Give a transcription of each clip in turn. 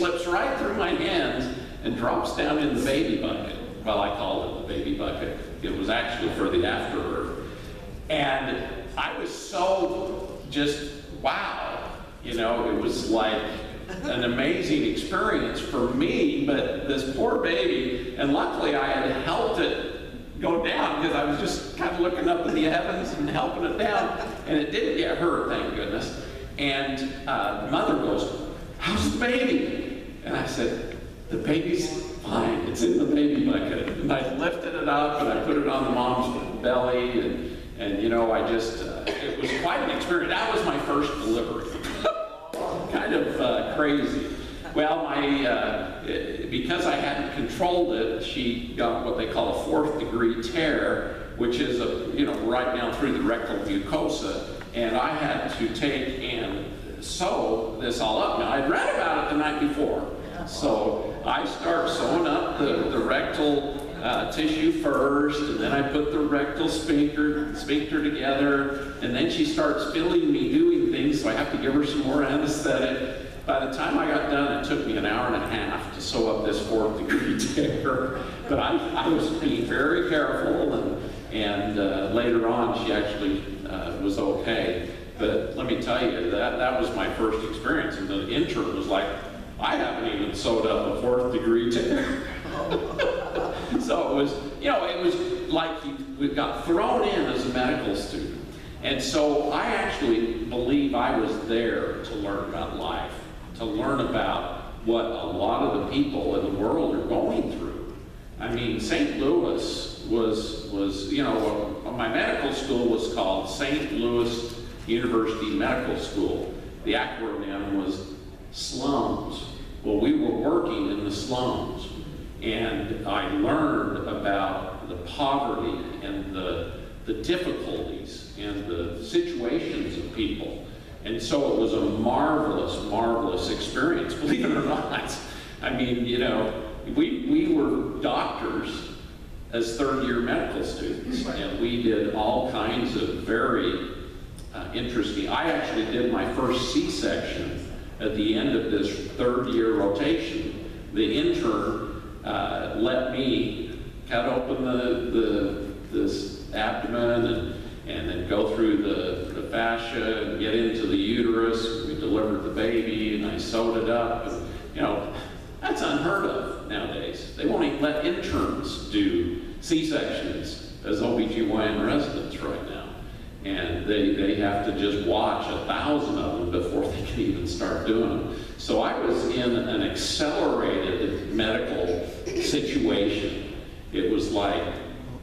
slips right through my hands and drops down in the baby bucket. Well, I called it the baby bucket. It was actually for the afterbirth. And I was so just, wow. You know, it was like an amazing experience for me, but this poor baby, and luckily I had helped it go down because I was just kind of looking up at the heavens and helping it down, and it didn't get hurt, thank goodness. And the mother goes, "How's the baby?" And I said, "The baby's fine, it's in the baby bucket." And I lifted it up and I put it on the mom's belly, and you know, I just, it was quite an experience. That was my first delivery. Kind of crazy. Well, because I hadn't controlled it, she got what they call a 4th degree tear, which is right down through the rectal mucosa, and I had to take and sew this all up. Now, I'd read about it the night before, so I start sewing up the rectal tissue first, and then I put the rectal sphincter together, and then she starts feeling me doing things, so I have to give her some more anesthetic. By the time I got done, it took me an hour and a half to sew up this 4th degree tear. But I was being very careful, and later on she actually was okay. But let me tell you, that was my first experience, and the intern was like, "I haven't even sewed up a 4th degree tear." So it was, it was like we got thrown in as a medical student. And so I actually believe I was there to learn about life, to learn about what a lot of the people in the world are going through. I mean, St. Louis was my medical school was called St. Louis University Medical School. The acronym was slums. Well, we were working in the slums. And I learned about the poverty and the difficulties and the situations of people. And so it was a marvelous, marvelous experience, believe it or not. I mean, we were doctors as 3rd-year medical students, and we did all kinds of very interesting. I actually did my first C-section at the end of this 3rd-year rotation. The intern let me cut open this abdomen and then go through the fascia and get into the uterus. We delivered the baby, and I sewed it up. And, that's unheard of nowadays. They won't even let interns do C-sections as OBGYN residents right now. And they have to just watch 1,000 of them before they can even start doing them. So I was in an accelerated medical situation. It was like,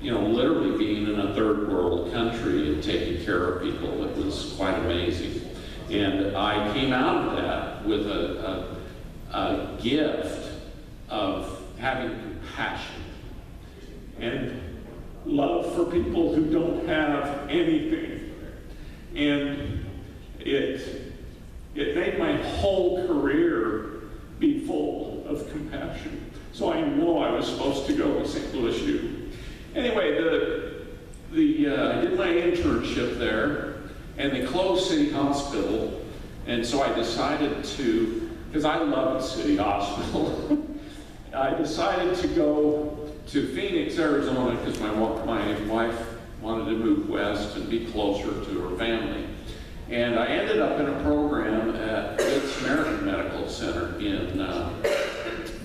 literally being in a 3rd world country and taking care of people. It was quite amazing. And I came out of that with a gift of having compassion and love for people who don't have anything. And it made my whole career be full of compassion. So I know I was supposed to go to St. Louis U. Anyway, I did my internship there, and they closed City Hospital, and so I decided to, because I loved City Hospital, I decided to go to Phoenix, Arizona, because my wife wanted to move west and be closer to her family. And I ended up in a program at Good Samaritan Medical Center in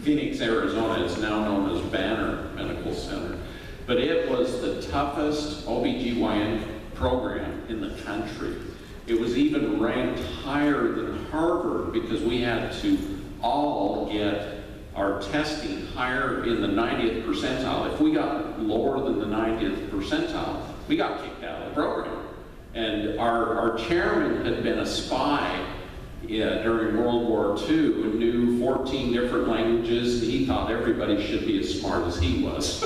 Phoenix, Arizona. It's now known as Banner Medical Center. But it was the toughest OBGYN program in the country. It was even ranked higher than Harvard because we had to all get our testing higher in the 90th percentile. If we got lower than the 90th percentile, we got kicked out of the program. And our chairman had been a spy during World War II and knew 14 different languages. He thought everybody should be as smart as he was.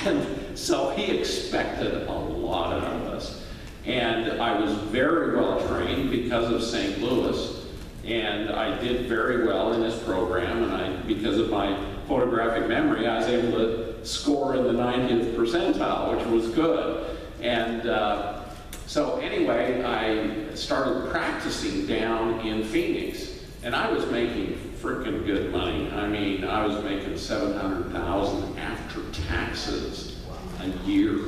And so he expected a lot out of us. And I was very well trained because of St. Louis. And I did very well in this program, and because of my photographic memory, I was able to score in the 90th percentile, which was good. And so anyway, I started practicing down in Phoenix. And I was making freaking good money. I mean, I was making $700,000 after taxes a year.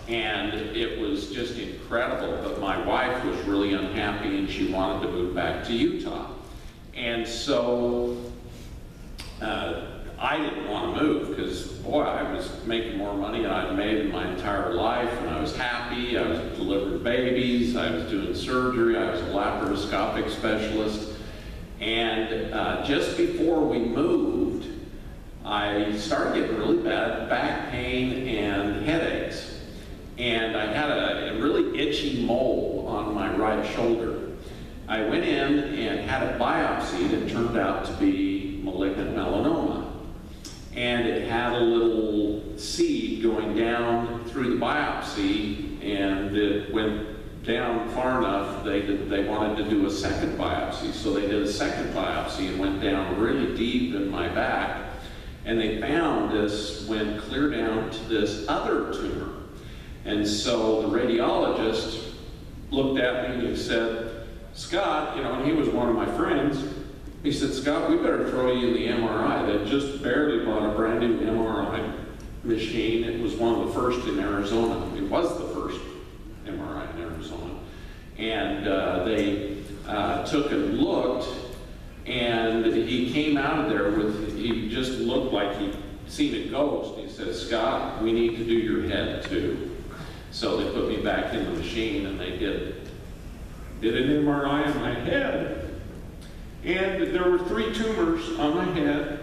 And it was just incredible, but my wife was really unhappy and she wanted to move back to Utah. And so I didn't want to move because, boy, I was making more money than I'd made in my entire life, and I was happy. I was delivering babies, I was doing surgery, I was a laparoscopic specialist. And just before we moved, I started getting really bad back pain and headaches. And I had a really itchy mole on my right shoulder. I went in and had it biopsied. It turned out to be malignant melanoma. And it had a little seed going down through the biopsy, and it went down far enough they wanted to do a second biopsy. So they did a second biopsy and went down really deep in my back, and they found this went clear down to this other tumor. And so the radiologist looked at me and he said, Scott, you know, and he was one of my friends, he said, Scott, we better throw you in the MRI. They just barely bought a brand new MRI machine. It was one of the first in Arizona. It was the first MRI in Arizona. And they took and looked, and he came out of there with, he just looked like he'd seen a ghost. He said, Scott, we need to do your head too. So they put me back in the machine and they did an MRI on my head. And there were 3 tumors on my head,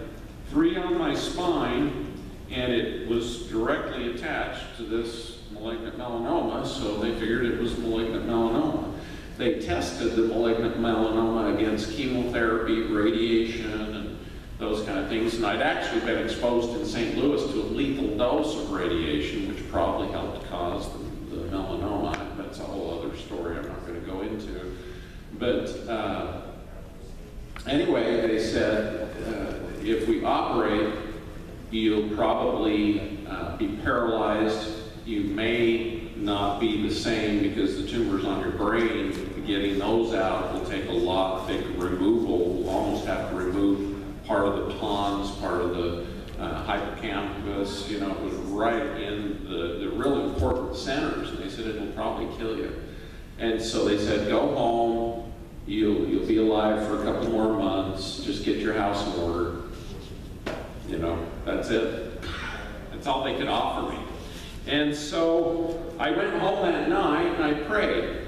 3 on my spine, and it was directly attached to this malignant melanoma, so they figured it was malignant melanoma. They tested the malignant melanoma against chemotherapy, radiation, and those kind of things, and I'd actually been exposed in St. Louis to a lethal dose of radiation, which probably helped cause the melanoma. That's a whole other story I'm not going to go into. But anyway, they said, if we operate, you'll probably be paralyzed. You may not be the same because the tumors on your brain, getting those out will take a lot of removal. We'll almost have to remove part of the pons, part of the hippocampus. You know, it was right in the real important centers. And they said it will probably kill you. And so they said, go home. You'll be alive for a couple more months. Just get your house in order. You know, that's it. That's all they could offer me. And so I went home that night and I prayed.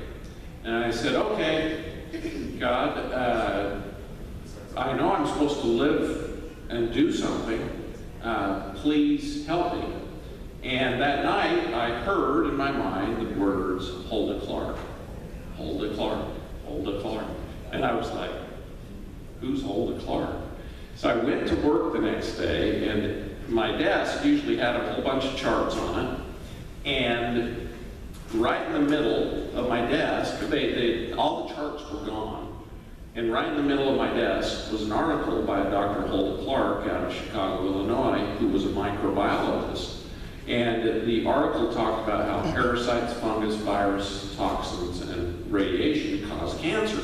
And I said, okay, God, I know I'm supposed to live and do something. Please help me. And that night I heard in my mind the words, Hulda Clark, Hulda Clark, Hulda Clark. And I was like, who's Hulda Clark? So I went to work the next day, and my desk usually had a whole bunch of charts on it. And right in the middle of my desk, all the charts were gone. And right in the middle of my desk was an article by Dr. Hulda Clark out of Chicago, Illinois, who was a microbiologist. And the article talked about how parasites, fungus, virus, toxins, and radiation cause cancer.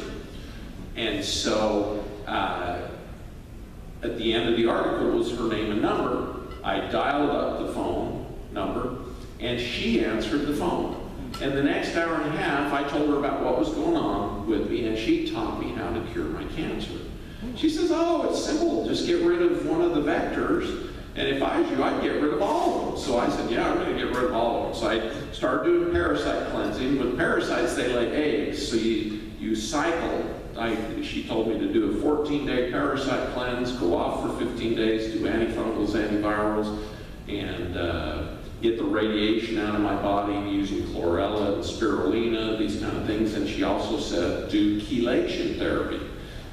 And so at the end of the article was her name and number. I dialed up the phone number, and she answered the phone. And the next hour and a half, I told her about what was going on with me, and she taught me how to cure my cancer. She says, oh, it's simple. Just get rid of one of the vectors. And if I was you, I'd get rid of all of them. So I said, yeah, I'm going to get rid of all of them. So I started doing parasite cleansing. With parasites, they lay eggs. So you cycle. She told me to do a 14-day parasite cleanse, go off for 15 days, do antifungals, antivirals, and get the radiation out of my body using chlorella and spirulina, these kind of things. And she also said, do chelation therapy.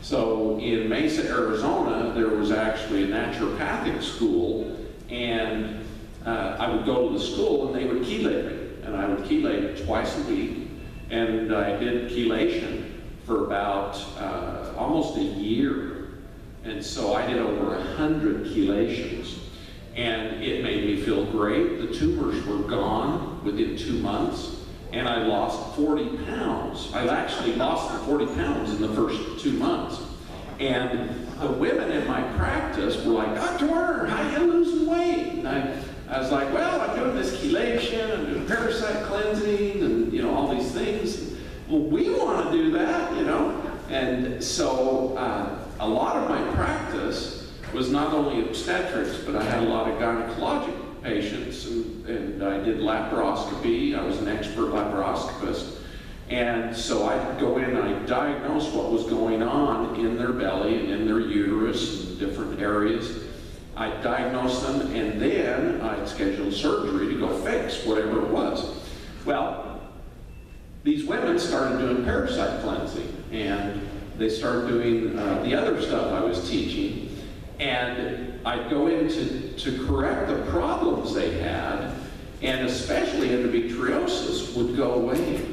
So in Mesa, Arizona, there was actually a naturopathic school, and I would go to the school and they would chelate me. And I would chelate twice a week, and I did chelation for about almost a year. And so I did over 100 chelations. And it made me feel great. The tumors were gone within 2 months, and I lost 40 pounds. I actually lost the 40 pounds in the first 2 months. And the women in my practice were like, Dr. Werner, how are you losing weight? And I was like, well, I'm doing this chelation, I'm doing parasite cleansing, and all these things. Well, we want to do that, And so a lot of my practice was not only obstetrics, but I had a lot of gynecologic patients, and I did laparoscopy. I was an expert laparoscopist. And so I'd go in and I'd diagnose what was going on in their belly and in their uterus and different areas. I'd diagnose them, and then I'd schedule surgery to go fix whatever it was. Well, these women started doing parasite cleansing, and they started doing the other stuff I was teaching, and I'd go in to correct the problems they had, and especially endometriosis would go away.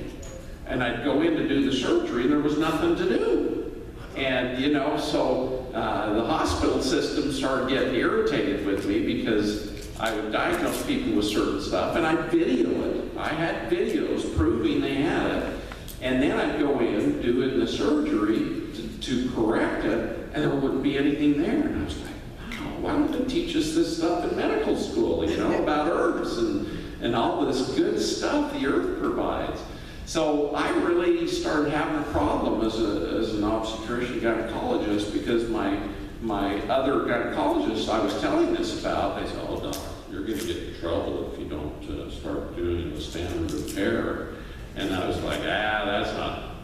And I'd go in to do the surgery, and there was nothing to do. And, so the hospital system started getting irritated with me because I would diagnose people with certain stuff, and I'd video it. I had videos proving they had it. And then I'd go in doing the surgery to correct it, and there wouldn't be anything there. And I was like, wow, why don't they teach us this stuff in medical school, about herbs and all this good stuff the earth provides. So I really started having a problem as an obstetrician gynecologist, because my other gynecologists I was telling this about, they said, oh, Doc, you're going to get in trouble if you don't start doing the standard of care. And I was like, that's not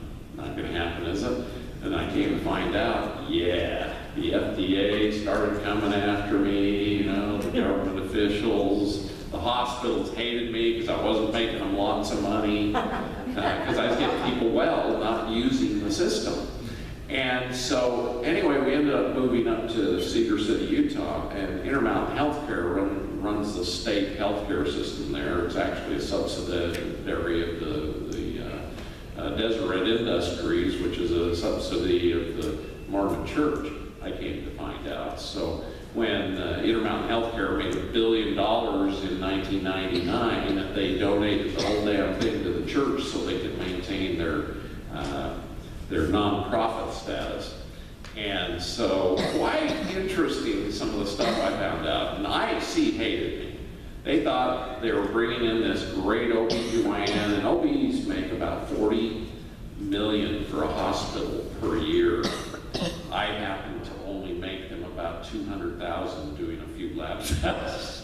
going to happen, is it? And I came to find out, yeah, the FDA started coming after me, the government officials. The hospitals hated me because I wasn't making them lots of money, because I was getting people well, not using the system. And so, anyway, we ended up moving up to Cedar City, Utah, and Intermountain Healthcare runs the state healthcare system there. It's actually a subsidiary of the Deseret Industries, which is a subsidy of the Mormon Church, I came to find out. So when Intermountain Healthcare made $1 billion in 1999, they donated the whole damn thing to the church so they could maintain their nonprofit status. And so, quite interesting, some of the stuff I found out. And IHC hated me. They thought they were bringing in this great OB-GYN, and OBs make about $40 million for a hospital per year. I happen to only make them about $200,000 doing a few lab tests.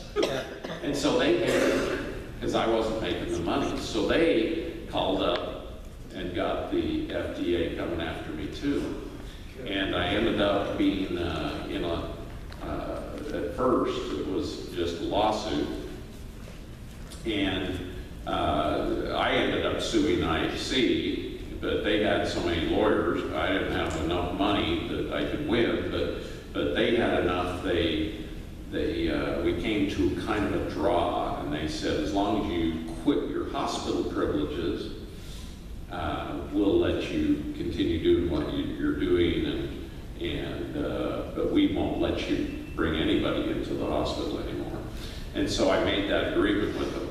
And so they hated me because I wasn't making the money. So they called up and got the FDA coming after me too. And I ended up being at first it was just a lawsuit. And I ended up suing IHC, but they had so many lawyers, I didn't have enough money that I could win, but they had enough. We came to kind of a draw, and they said, as long as you quit your hospital privileges, we'll let you continue doing what you're doing, but we won't let you bring anybody into the hospital anymore. And so I made that agreement with them.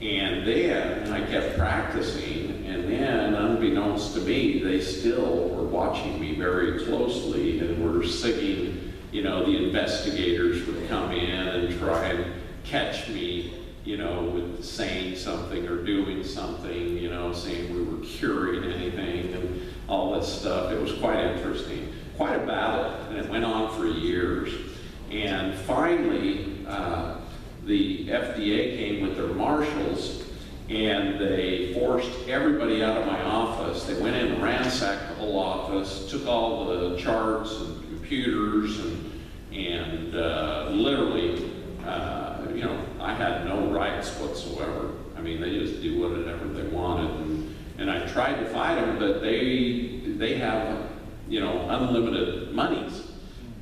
And then I kept practicing, and then, unbeknownst to me, they still were watching me very closely and were singing, the investigators would come in and try and catch me, with saying something or doing something, saying we were curing anything and all this stuff. It was quite interesting, quite a battle, and it went on for years. And finally, the FDA came with their marshals, and they forced everybody out of my office. They went in and ransacked the whole office, took all the charts and computers, and literally, I had no rights whatsoever. I mean, they just do whatever they wanted, and I tried to fight them, but they have, unlimited monies.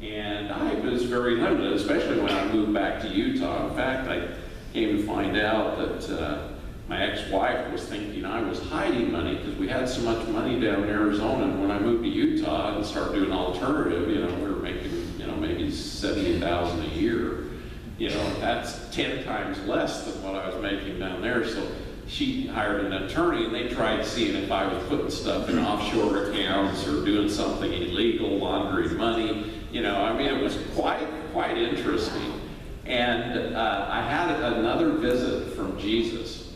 And I was very limited, especially when I moved back to Utah. In fact, I came to find out that my ex-wife was thinking I was hiding money because we had so much money down in Arizona. And when I moved to Utah and started doing alternative, we were making, maybe $70,000 a year. That's 10 times less than what I was making down there. So she hired an attorney, and they tried seeing if I was putting stuff in offshore accounts or doing something illegal, laundering money. You know, I mean, it was quite interesting. And I had another visit from Jesus,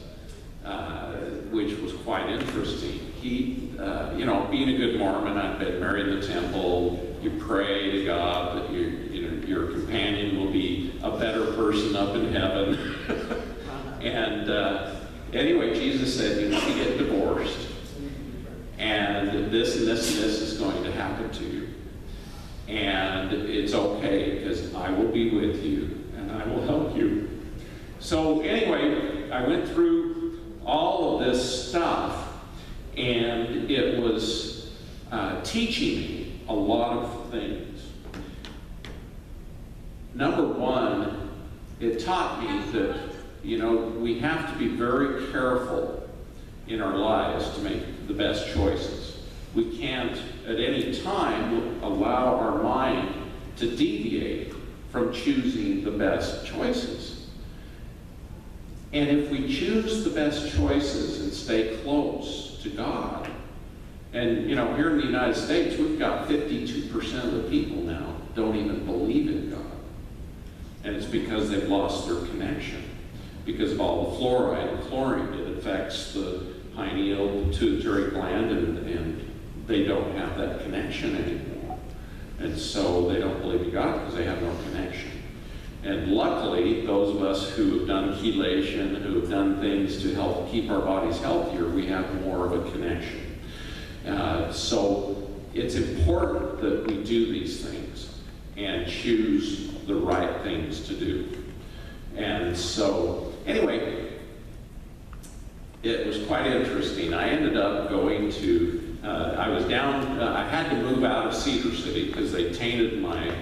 which was quite interesting. He, you know, being a good Mormon, I'd been married in the temple. You pray to God that your companion will be a better person up in heaven. And anyway, Jesus said, you need to get divorced, and this and this and this is going to happen to you. And it's okay, because I will be with you, and I will help you. So anyway, I went through all of this stuff, and it was teaching me a lot of things. Number one, it taught me that, you know, we have to be very careful in our lives to make the best choices. We can't at any time allow our mind to deviate from choosing the best choices. And if we choose the best choices and stay close to God, and you know, here in the United States, we've got 52% of the people now don't even believe in God. And it's because they've lost their connection. Because of all the fluoride and chlorine, it affects the pineal pituitary gland, and they don't have that connection anymore. And so they don't believe in God because they have no connection. And luckily, those of us who have done chelation, who have done things to help keep our bodies healthier, we have more of a connection. So it's important that we do these things and choose the right things to do. And so, anyway, it was quite interesting. I ended up going to, I was down, I had to move out of Cedar City because they tainted my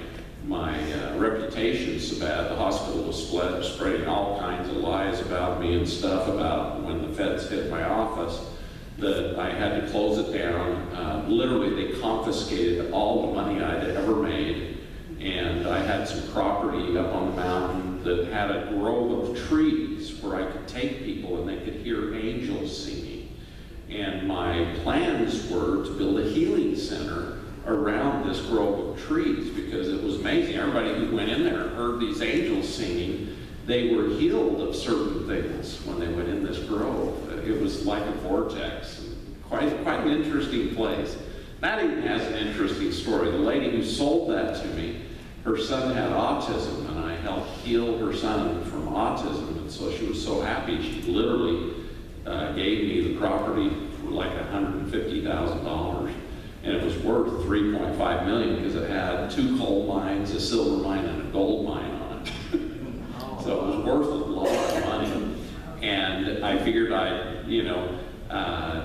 reputation so bad. The hospital was spreading all kinds of lies about me and stuff about when the feds hit my office, that I had to close it down. Literally, they confiscated all the money I'd ever made, and I had some property up on the mountain that had a grove of trees where I could take people and they could hear angels singing. And my plans were to build a healing center around this grove of trees, because it was amazing. Everybody who went in there and heard these angels singing, they were healed of certain things when they went in this grove. It was like a vortex. Quite an interesting place. That even has an interesting story. The lady who sold that to me, her son had autism, and I helped heal her son from autism, and so she was so happy. She literally gave me the property for like $150,000, and it was worth $3.5 million because it had 2 coal mines, a silver mine, and a gold mine on it. So it was worth a lot of money, and I figured I'd, you know,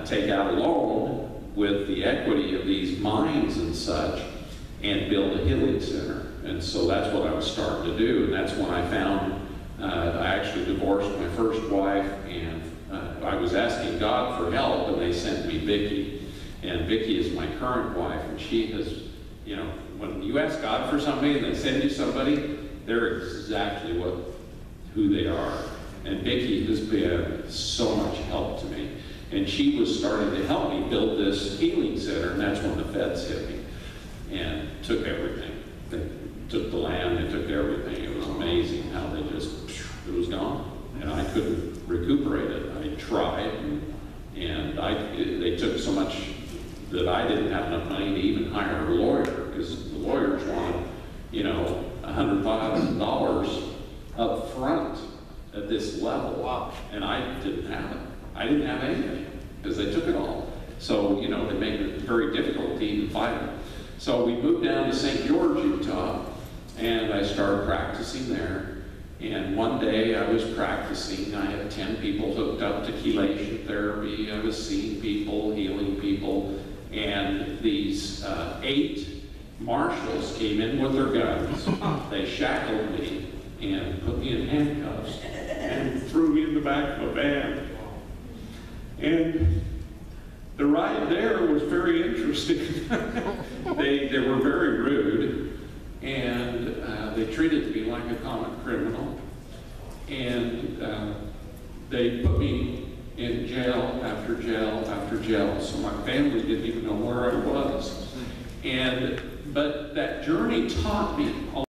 take out a loan with the equity of these mines and such, and build a healing center. And so that's what I was starting to do, and that's when I found, I actually divorced my first wife, and I was asking God for help, and they sent me Vicki. And Vicki is my current wife, and she has, you know, when you ask God for somebody and they send you somebody, they're exactly who they are. And Vicki has been so much help to me. And she was starting to help me build this healing center, and that's when the feds hit me and took everything. They took the land, they took everything. It was amazing how they just, it was gone. And I couldn't recuperate it. I tried, and they took so much that I didn't have enough money to even hire a lawyer, because the lawyers wanted, you know, $100,000 up front at this level. Wow. And I didn't have it. I didn't have anything, because they took it all. So, you know, they made it very difficult to even fight it. So we moved down to St. George, Utah, and I started practicing there. And one day I was practicing. I had 10 people hooked up to chelation therapy. I was seeing people, healing people, and these 8 marshals came in with their guns. They shackled me and put me in handcuffs and threw me in the back of a van. And the ride there was very interesting. They were very rude, and they treated me like a common criminal. And they put me in jail after jail after jail. So my family didn't even know where I was. But that journey taught me